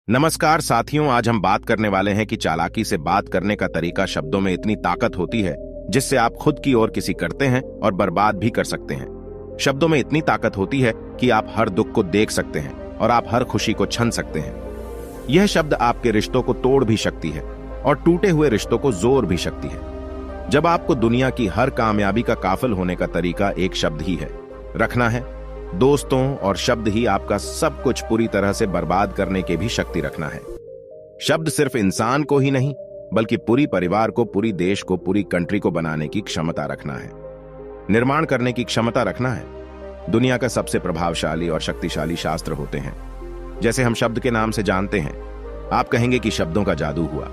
नमस्कार साथियों, आज हम बात करने वाले हैं कि चालाकी से बात करने का तरीका। शब्दों में इतनी ताकत होती है जिससे आप खुद की ओर किसी करते हैं और बर्बाद भी कर सकते हैं। शब्दों में इतनी ताकत होती है कि आप हर दुख को देख सकते हैं और आप हर खुशी को छीन सकते हैं। यह शब्द आपके रिश्तों को तोड़ भी सकती है और टूटे हुए रिश्तों को जोड़ भी सकती है। जब आपको दुनिया की हर कामयाबी का काफिल होने का तरीका एक शब्द ही है, रखना है दोस्तों, और शब्द ही आपका सब कुछ पूरी तरह से बर्बाद करने की भी शक्ति रखना है। शब्द सिर्फ इंसान को ही नहीं बल्कि पूरी परिवार को, पूरी देश को, पूरी कंट्री को बनाने की क्षमता रखना है, निर्माण करने की क्षमता रखना है। दुनिया का सबसे प्रभावशाली और शक्तिशाली शास्त्र होते हैं, जैसे हम शब्द के नाम से जानते हैं। आप कहेंगे कि शब्दों का जादू हुआ।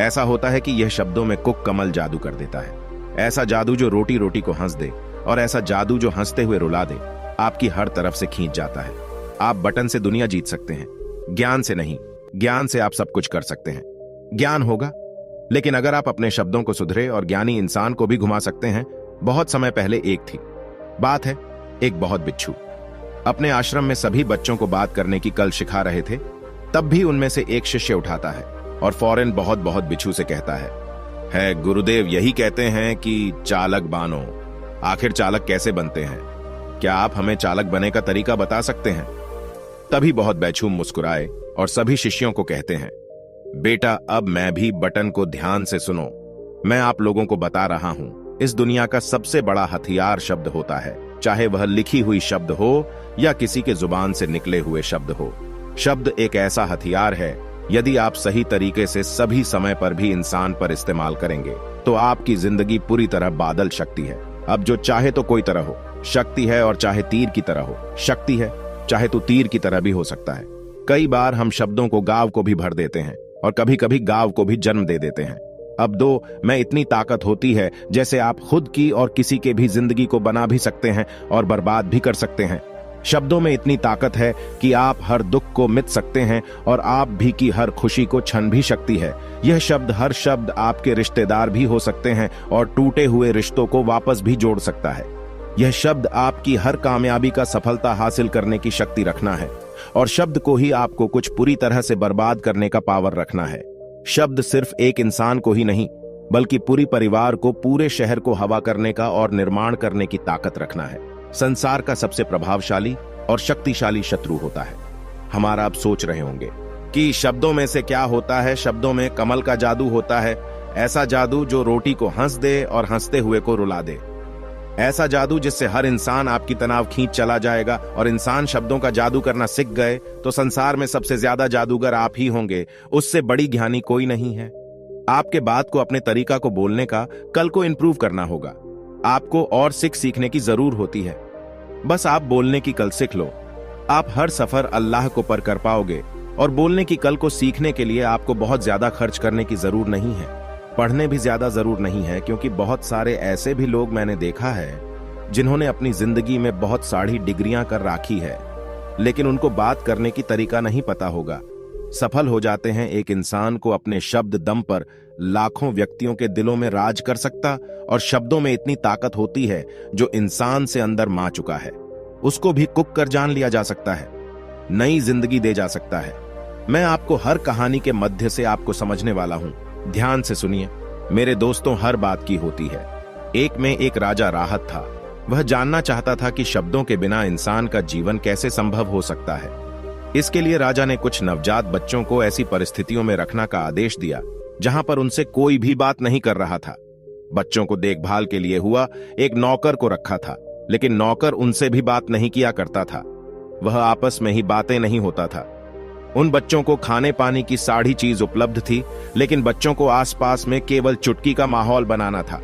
ऐसा होता है कि यह शब्दों में कुक कमल जादू कर देता है। ऐसा जादू जो रोटी रोटी को हंस दे, और ऐसा जादू जो हंसते हुए रुला दे, आपकी हर तरफ से खींच जाता है। आप बटन से दुनिया जीत सकते हैं, ज्ञान से नहीं। ज्ञान से आप सब कुछ कर सकते हैं, ज्ञान होगा। लेकिन अगर आप अपने शब्दों को सुधरे और ज्ञानी इंसान को भी घुमा सकते हैं। बहुत समय पहले एक थी बात है, एक बहुत बिच्छू अपने आश्रम में सभी बच्चों को बात करने की कल सिखा रहे थे। तब भी उनमें से एक शिष्य उठाता है और फौरन बहुत बहुत बिच्छू से कहता है गुरुदेव, यही कहते हैं कि चालक बानो। आखिर चालक कैसे बनते हैं? क्या आप हमें चालक बने का तरीका बता सकते हैं? तभी बहुत बिच्छू मुस्कुराए और सभी शिष्यों को कहते हैं, बेटा, अब मैं भी बटन को ध्यान से सुनो। मैं आप लोगों को बता रहा हूं, इस दुनिया का सबसे बड़ा हथियार शब्द होता है, चाहे वह लिखी हुई शब्द हो या किसी के जुबान से निकले हुए शब्द हो। शब्द एक ऐसा हथियार है, यदि आप सही तरीके से सभी समय पर भी इंसान पर इस्तेमाल करेंगे तो आपकी जिंदगी पूरी तरह बादल सकती है। अब जो चाहे तो कोई तरह हो शक्ति है, और चाहे तीर की तरह हो शक्ति है, चाहे तो तीर की तरह भी हो सकता है। कई बार हम शब्दों को गांव को भी भर देते हैं और कभी कभी गांव को भी जन्म दे देते हैं। अब दो में इतनी ताकत होती है जैसे आप खुद की और किसी के भी जिंदगी को बना भी सकते हैं और बर्बाद भी कर सकते हैं। शब्दों में इतनी ताकत है कि आप हर दुख को मिट सकते हैं और आप भी की हर खुशी को छीन भी सकती है। यह शब्द, हर शब्द आपके रिश्तेदार भी हो सकते हैं और टूटे हुए रिश्तों को वापस भी जोड़ सकता है। यह शब्द आपकी हर कामयाबी का सफलता हासिल करने की शक्ति रखना है, और शब्द को ही आपको कुछ पूरी तरह से बर्बाद करने का पावर रखना है। शब्द सिर्फ एक इंसान को ही नहीं बल्कि पूरी परिवार को, पूरे शहर को हवा करने का और निर्माण करने की ताकत रखना है। संसार का सबसे प्रभावशाली और शक्तिशाली शत्रु होता है हमारा। आप सोच रहे होंगे कि शब्दों में से क्या होता है। शब्दों में कमल का जादू होता है, ऐसा जादू जो रोटी को हंस दे और हंसते हुए को रुला दे। ऐसा जादू जिससे हर इंसान आपकी तनाव खींच चला जाएगा। और इंसान शब्दों का जादू करना सीख गए तो संसार में सबसे ज्यादा जादूगर आप ही होंगे। उससे बड़ी ज्ञानी कोई नहीं है। आपके बात को, अपने तरीका को बोलने का कल को इंप्रूव करना होगा। आपको और सीखने की जरूर होती है। बस आप बोलने की कल सीख लो। आप हर सफर अल्लाह को पर कर पाओगे, और बोलने की कल को सीखने के लिए आपको बहुत ज्यादा खर्च करने की जरूर नहीं है, पढ़ने भी ज्यादा जरूर नहीं है। क्योंकि बहुत सारे ऐसे भी लोग मैंने देखा है जिन्होंने अपनी जिंदगी में बहुत सारी डिग्रियां कर राखी है, लेकिन उनको बात करने की तरीका नहीं पता होगा। सफल हो जाते हैं। एक इंसान को अपने शब्द दम पर लाखों व्यक्तियों के दिलों में राज कर सकता, और शब्दों में इतनी ताकत होती है जो इंसान से अंदर मा चुका है उसको भी कुक कर जान लिया जा सकता है, नई जिंदगी दे जा सकता है। मैं आपको हर कहानी के मध्य से आपको समझने वाला हूं, ध्यान से सुनिए मेरे दोस्तों। हर बात की होती है। एक में एक राजा राहत था। वह जानना चाहता था कि शब्दों के बिना इंसान का जीवन कैसे संभव हो सकता है। इसके लिए राजा ने कुछ नवजात बच्चों को ऐसी परिस्थितियों में रखना का आदेश दिया जहां पर उनसे कोई भी बात नहीं कर रहा था। बच्चों को देखभाल के लिए हुआ एक नौकर को रखा था, लेकिन नौकर उनसे भी बात नहीं किया करता था। वह आपस में ही बातें नहीं होता था। उन बच्चों को खाने पानी की सारी चीज उपलब्ध थी, लेकिन बच्चों को आसपास में केवल चुटकी का माहौल बनाना था।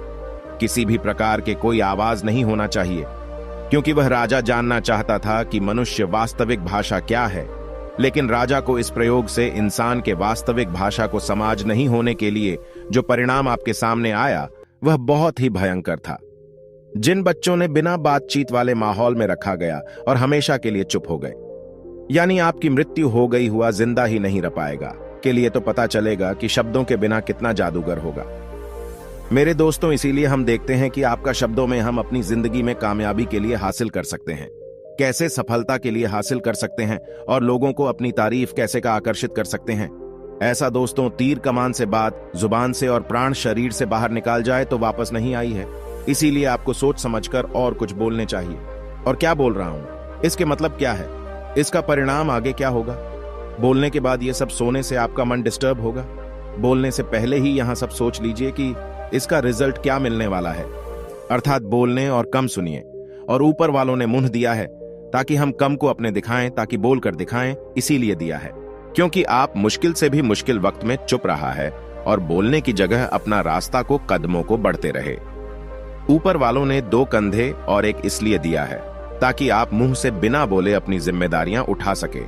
किसी भी प्रकार के कोई आवाज नहीं होना चाहिए, क्योंकि वह राजा जानना चाहता था कि मनुष्य वास्तविक भाषा क्या है। लेकिन राजा को इस प्रयोग से इंसान के वास्तविक भाषा को समाज नहीं होने के लिए जो परिणाम आपके सामने आया वह बहुत ही भयंकर था। जिन बच्चों ने बिना बातचीत वाले माहौल में रखा गया और हमेशा के लिए चुप हो गए, यानी आपकी मृत्यु हो गई, हुआ जिंदा ही नहीं रह पाएगा, के लिए तो पता चलेगा कि शब्दों के बिना कितना जादूगर होगा। मेरे दोस्तों, इसीलिए हम देखते हैं कि आपका शब्दों में हम अपनी जिंदगी में कामयाबी के लिए हासिल कर सकते हैं। कैसे सफलता के लिए हासिल कर सकते हैं और लोगों को अपनी तारीफ कैसे का आकर्षित कर सकते हैं। ऐसा दोस्तों तीर कमान से बात जुबान से और प्राण शरीर से बाहर निकाल जाए तो वापस नहीं आई है। इसीलिए आपको सोच समझकर और कुछ बोलने चाहिए। और क्या बोल रहा हूं, इसके मतलब क्या है, इसका परिणाम आगे क्या होगा। बोलने के बाद ये सब सोने से आपका मन डिस्टर्ब होगा। बोलने से पहले ही यहां सब सोच लीजिए कि इसका रिजल्ट क्या मिलने वाला है। अर्थात बोलने और कम सुनिए। और ऊपर वालों ने मुंह दिया है ताकि हम कम को अपने दिखाएं, ताकि बोलकर दिखाएं, इसीलिए दिया है क्योंकि आप मुश्किल से भी मुश्किल वक्त में चुप रहा है और बोलने की जगह अपना रास्ता को कदमों को बढ़ते रहे। ऊपर वालों ने 2 कंधे और एक इसलिए दिया है ताकि आप मुंह से बिना बोले अपनी जिम्मेदारियां उठा सके।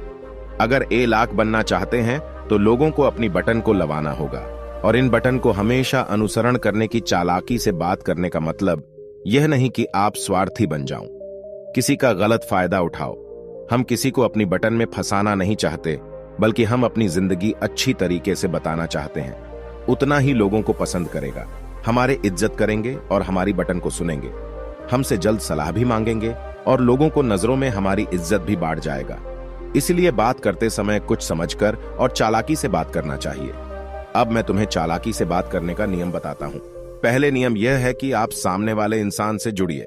अगर ए लाख बनना चाहते हैं तो लोगों को अपनी बटन को लवाना होगा। और इन बटन को हमेशा अनुसरण करने की चालाकी से बात करने का मतलब यह नहीं कि आप स्वार्थी बन जाओ, किसी का गलत फायदा उठाओ। हम किसी को अपनी बटन में फंसाना नहीं चाहते, बल्कि हम अपनी जिंदगी अच्छी तरीके से बताना चाहते हैं। उतना ही लोगों को पसंद करेगा, हमारे इज्जत करेंगे और हमारी बटन को सुनेंगे, हमसे जल्द सलाह भी मांगेंगे और लोगों को नजरों में हमारी इज्जत भी बढ़ जाएगा। इसलिए बात करते समय कुछ समझकर और चालाकी से बात करना चाहिए। अब मैं तुम्हें चालाकी से बात करने का नियम बताता हूं। पहले नियम यह है कि आप सामने वाले इंसान से जुड़िए।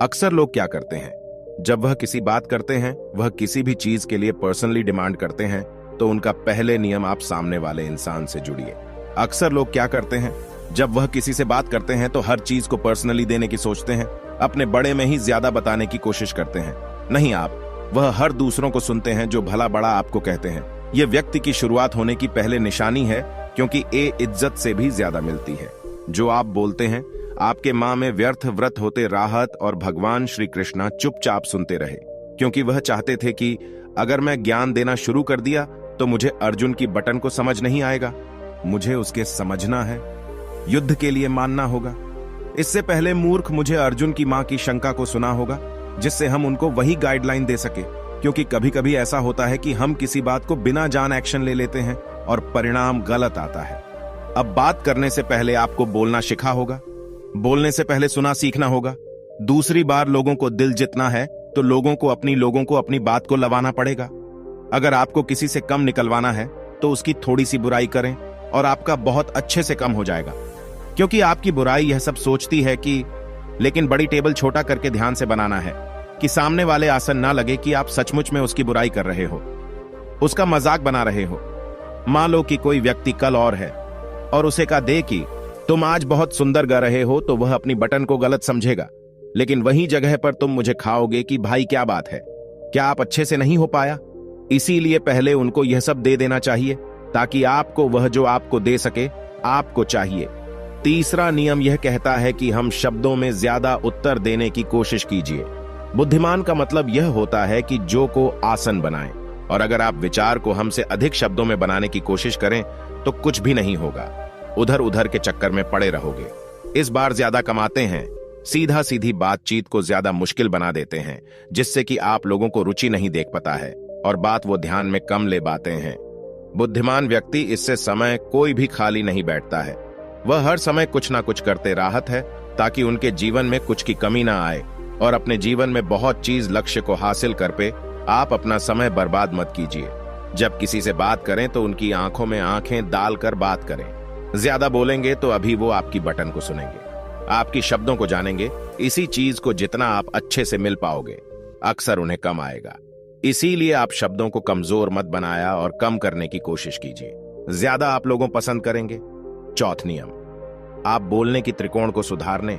अक्सर लोग क्या करते हैं, जब वह किसी बात करते हैं, वह किसी भी चीज के लिए पर्सनली डिमांड करते हैं, तो उनका पहले नियम आप सामने वाले इंसान से जुड़िए। अक्सर लोग क्या करते हैं, जब वह किसी से बात करते हैं तो हर चीज को पर्सनली देने की सोचते हैं, अपने बड़े में ही ज्यादा बताने की कोशिश करते हैं। नहीं, आप वह हर दूसरों को सुनते हैं जो भला बड़ा आपको कहते हैं। यह व्यक्ति की शुरुआत होने की पहले निशानी है, क्योंकि ए इज्जत से भी ज्यादा मिलती है। जो आप बोलते हैं, आपके मां में व्यर्थ व्रत होते राहत और भगवान श्री कृष्णा चुपचाप सुनते रहे, क्योंकि वह चाहते थे कि अगर मैं ज्ञान देना शुरू कर दिया तो मुझे अर्जुन की बटन को समझ नहीं आएगा, मुझे उसके समझना है, युद्ध के लिए मानना होगा। इससे पहले मूर्ख मुझे अर्जुन की मां की शंका को सुना होगा, जिससे हम उनको वही गाइडलाइन दे सके। क्योंकि कभी कभी ऐसा होता है कि हम किसी बात को बिना जान एक्शन ले लेते हैं और परिणाम गलत आता है। अब बात करने से पहले आपको बोलना सीखा होगा, बोलने से पहले सुना सीखना होगा। दूसरी बार लोगों को दिल जीतना है तो लोगों को अपनी बात को लवाना पड़ेगा। अगर आपको किसी से कम निकलवाना है तो उसकी थोड़ी सी बुराई करें और आपका बहुत अच्छे से कम हो जाएगा। क्योंकि आपकी बुराई यह सब सोचती है कि लेकिन बड़ी टेबल छोटा करके ध्यान से बनाना है कि सामने वाले आसन ना लगे कि आप सचमुच में उसकी बुराई कर रहे हो, उसका मजाक बना रहे हो। मान लो कि कोई व्यक्ति कल और है और उसे कहा दे कि तुम आज बहुत सुंदर गा रहे हो, तो वह अपनी बटन को गलत समझेगा। लेकिन वही जगह पर तुम मुझे खाओगे कि भाई क्या बात है, क्या आप अच्छे से नहीं हो पाया। इसीलिए पहले उनको यह सब दे देना चाहिए ताकि आपको वह जो आपको दे सके आपको चाहिए। तीसरा नियम यह कहता है कि हम शब्दों में ज्यादा उत्तर देने की कोशिश कीजिए। बुद्धिमान का मतलब यह होता है कि जो को आसन बनाएं, और अगर आप विचार को हमसे अधिक शब्दों में बनाने की कोशिश करें तो कुछ भी नहीं होगा, उधर उधर के चक्कर में पड़े रहोगे। इस बार ज्यादा कमाते हैं, सीधा सीधी बातचीत को ज्यादा मुश्किल बना देते हैं, जिससे कि आप लोगों को रुचि नहीं देख पाता है और बात वो ध्यान में कम ले पाते हैं। बुद्धिमान व्यक्ति इससे समय कोई भी खाली नहीं बैठता है, वह हर समय कुछ ना कुछ करते राहत है ताकि उनके जीवन में कुछ की कमी ना आए। और अपने जीवन में बहुत चीज लक्ष्य को हासिल कर पे आप अपना समय बर्बाद मत कीजिए। जब किसी से बात करें तो उनकी आंखों में आंखें डालकर बात करें। ज्यादा बोलेंगे तो अभी वो आपकी बटन को सुनेंगे, आपकी शब्दों को जानेंगे। इसी चीज को जितना आप अच्छे से मिल पाओगे अक्सर उन्हें कम आएगा। इसीलिए आप शब्दों को कमजोर मत बनाया और कम करने की कोशिश कीजिए, ज्यादा आप लोगों पसंद करेंगे। चौथा नियम, आप बोलने की त्रिकोण को सुधारने,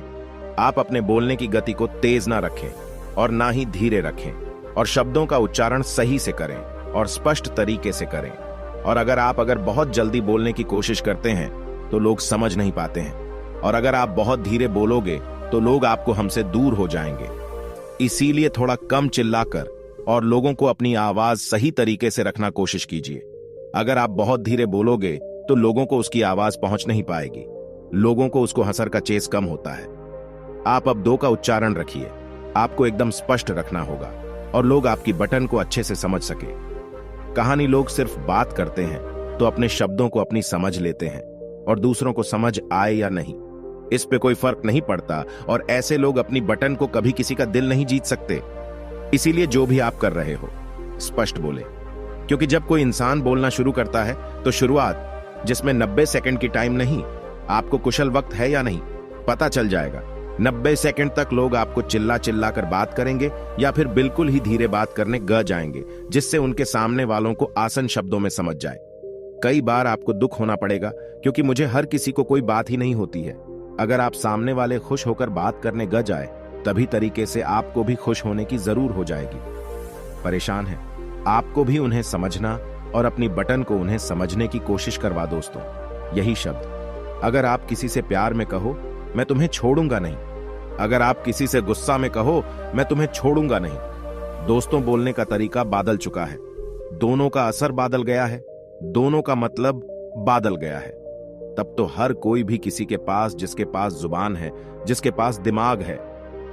आप अपने बोलने की गति को तेज ना रखें और ना ही धीरे रखें, और शब्दों का उच्चारण सही से करें और स्पष्ट तरीके से करें। और अगर बहुत जल्दी बोलने की कोशिश करते हैं तो लोग समझ नहीं पाते हैं, और अगर आप बहुत धीरे बोलोगे तो लोग आपको हमसे दूर हो जाएंगे। इसीलिए थोड़ा कम चिल्लाकर और लोगों को अपनी आवाज सही तरीके से रखना कोशिश कीजिए। अगर आप बहुत धीरे बोलोगे तो लोगों को उसकी आवाज पहुंच नहीं पाएगी, लोगों को उसको हंसर का चेस कम होता है। आप अब 2 का उच्चारण रखिए, आपको एकदम स्पष्ट रखना होगा और लोग आपकी बटन को अच्छे से समझ सके। कहानी, लोग सिर्फ बात करते हैं तो अपने शब्दों को अपनी समझ लेते हैं और दूसरों को समझ आए या नहीं इस पे कोई फर्क नहीं पड़ता, और ऐसे लोग अपनी बटन को कभी किसी का दिल नहीं जीत सकते। इसीलिए जो भी आप कर रहे हो स्पष्ट बोले, क्योंकि जब कोई इंसान बोलना शुरू करता है तो शुरुआत, जिसमें 90 सेकंड की टाइम नहीं, आपको कुशल वक्त है या नहीं पता चल जाएगा। 90 सेकंड तक लोग आपको चिल्ला चिल्ला कर बात करेंगे या फिर बिल्कुल ही धीरे बात करने ग जाएंगे, जिससे उनके सामने वालों को आसान शब्दों में समझ जाए। कई बार आपको दुख होना पड़ेगा, क्योंकि मुझे हर किसी को कोई बात ही नहीं होती है। अगर आप सामने वाले खुश होकर बात करने ग जाए, तभी तरीके से आपको भी खुश होने की जरूर हो जाएगी। परेशान है, आपको भी उन्हें समझना और अपनी बटन को उन्हें समझने की कोशिश करवा दोस्तों। यही शब्द अगर आप किसी से प्यार में कहो, मैं तुम्हें छोड़ूंगा नहीं। अगर आप किसी से गुस्सा में कहो, मैं तुम्हें छोड़ूंगा नहीं। दोस्तों, बोलने का तरीका बादल चुका है। दोनों का असर बादल गया है, दोनों का मतलब बादल गया है। तब तो हर कोई भी किसी के पास, जिसके पास जुबान है, जिसके पास दिमाग है,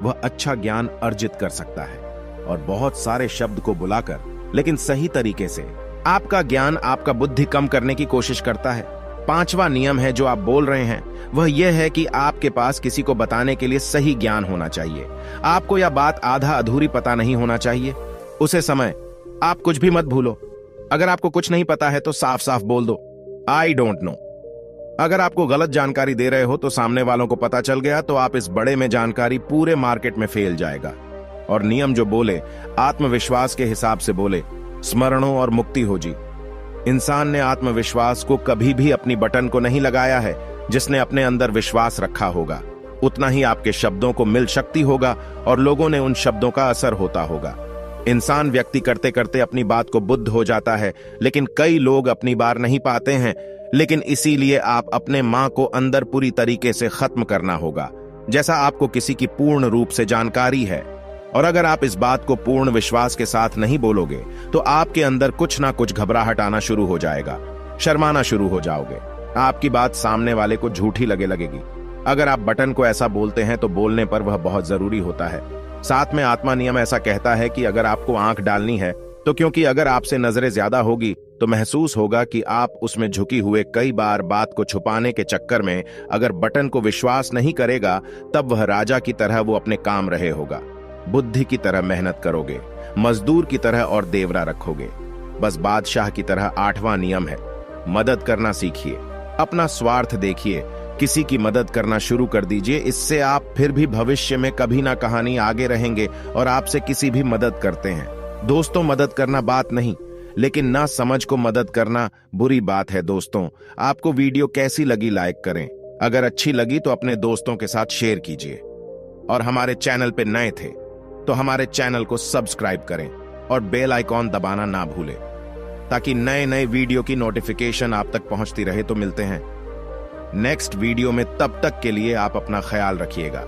वह अच्छा ज्ञान अर्जित कर सकता है और बहुत सारे शब्द को बुलाकर, लेकिन सही तरीके से। आपका ज्ञान आपका बुद्धि कम करने की कोशिश करता है। 5वां नियम है जो आप बोल रहे हैं, वह यह है कि आपके पास किसी को बताने के लिए सही ज्ञान होना चाहिए। आपको यह बात आधा अधूरी पता नहीं होना चाहिए। उसे समय आप कुछ भी मत भूलो। अगर आपको कुछ नहीं पता है तो साफ साफ बोल दो, आई डोंट नो। अगर आपको गलत जानकारी दे रहे हो तो सामने वालों को पता चल गया तो आप इस बड़े में जानकारी पूरे मार्केट में फैल जाएगा। और नियम जो बोले, आत्मविश्वास के हिसाब से बोले, स्मरणों और मुक्ति हो जी। इंसान ने आत्मविश्वास को कभी भी अपनी बटन को नहीं लगाया है। जिसने अपने अंदर विश्वास रखा होगा, उतना ही आपके शब्दों को मिल शक्ति होगा और लोगों ने उन शब्दों का असर होता होगा। इंसान व्यक्ति करते करते अपनी बात को बुद्ध हो जाता है, लेकिन कई लोग अपनी बार नहीं पाते हैं। लेकिन इसीलिए आप अपने मां को अंदर पूरी तरीके से खत्म करना होगा, जैसा आपको किसी की पूर्ण रूप से जानकारी है। और अगर आप इस बात को पूर्ण विश्वास के साथ नहीं बोलोगे तो आपके अंदर कुछ ना कुछ घबराहट आना शुरू हो जाएगा, शर्माना शुरू हो जाओगे। आपकी बात सामने वाले को झूठी लगेगी। अगर आप बटन को ऐसा बोलते हैं तो बोलने पर वह बहुत जरूरी होता है। साथ में आत्मा नियम ऐसा कहता है कि अगर आपको आंख डालनी है तो, क्योंकि अगर आपसे नजरें ज्यादा होगी तो महसूस होगा कि आप उसमें झुकी हुए। कई बार बात को छुपाने के चक्कर में अगर बटन को विश्वास नहीं करेगा, तब वह राजा की तरह वो अपने काम रहे होगा। बुद्धि की तरह मेहनत करोगे, मजदूर की तरह और देवरा रखोगे। बस बादशाह की तरह 8वां नियम है, मदद करना सीखिए। अपना स्वार्थ देखिए, किसी की मदद करना शुरू कर दीजिए। इससे आप फिर भी भविष्य में कभी ना कहानी आगे रहेंगे और आपसे किसी भी मदद करते हैं। दोस्तों, मदद करना बात नहीं, लेकिन ना समझ को मदद करना बुरी बात है। दोस्तों, आपको वीडियो कैसी लगी लाइक करें, अगर अच्छी लगी तो अपने दोस्तों के साथ शेयर कीजिए। और हमारे चैनल पे नए थे तो हमारे चैनल को सब्सक्राइब करें और बेल आइकॉन दबाना ना भूलें, ताकि नए नए वीडियो की नोटिफिकेशन आप तक पहुंचती रहे। तो मिलते हैं नेक्स्ट वीडियो में, तब तक के लिए आप अपना ख्याल रखिएगा।